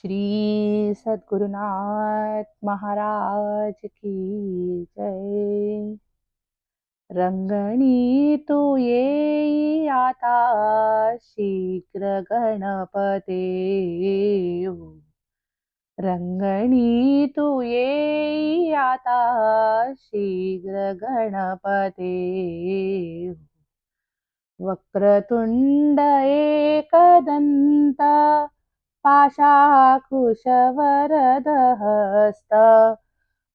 श्री सद्गुरुनाथ महाराज की जय। रंगणी तू येई आता शीघ्र गणपते हो. रंगणी तू येई आता शीघ्र गणपते हो. वक्रतुंड एकदंत पाशाकुशवरदहस्त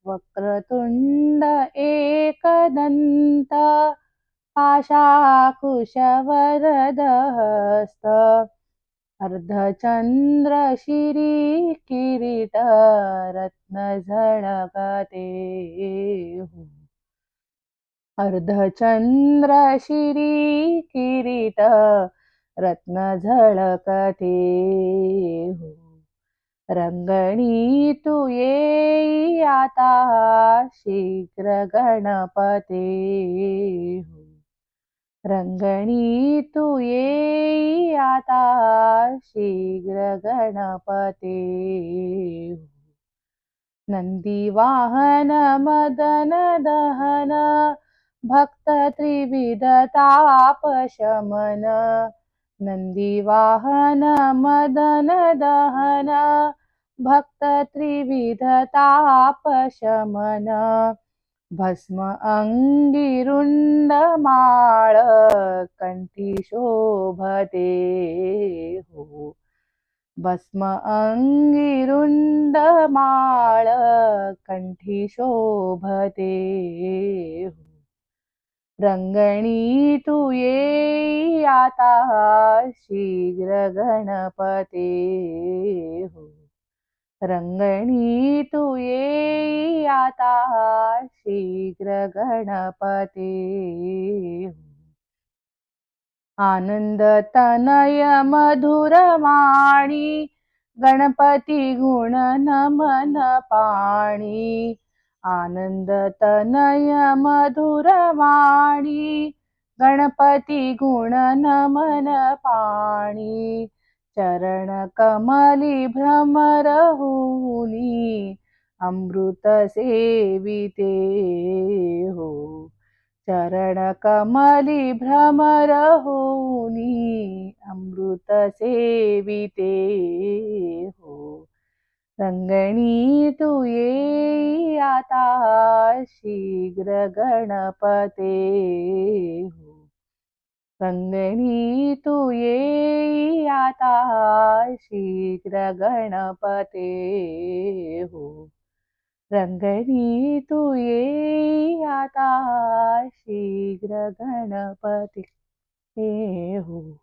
वक्रतुंड एकदंत पाशाकुशवरदहस्त अर्धचंद्र शिरी किरीट रत्न झळकते हो. अर्धचंद्र शिरी किरीट रत्न झळकते हो. रंगणी तू येई आता शीघ्र गणपते हो. रंगणी तू येई आता शीघ्र गणपते हो. नंदी वाहन मदन दहन भक्त त्रिविध ताप शमन नंदी वाहन मदन दहन भक्त त्रिविध ताप शमन भस्म अंगी रुंड माळ कंठी शोभते हो. भस्म अंगी रुंड माळ कंठी शोभते हो. रंगणी तू येई आता शीघ्र गणपते हो. रंगणी तू येई आता शीघ्र गणपते हो. आनंद तनय मधुर वाणी गणपती गुण नमन पाणी आनंद तनय मधुर वाणी गणपती गुण नमन पाणी चरण कमली भ्रमर होनी अमृत सेविते हो. चरण कमली भ्रमर होनी अमृत सेविते हो. रंगणी तू येई आता शीघ्र गणपते हो. रंगणी तू येई आता शीघ्र गणपते हो. रंगणी तू येई आता शीघ्र गणपते हो.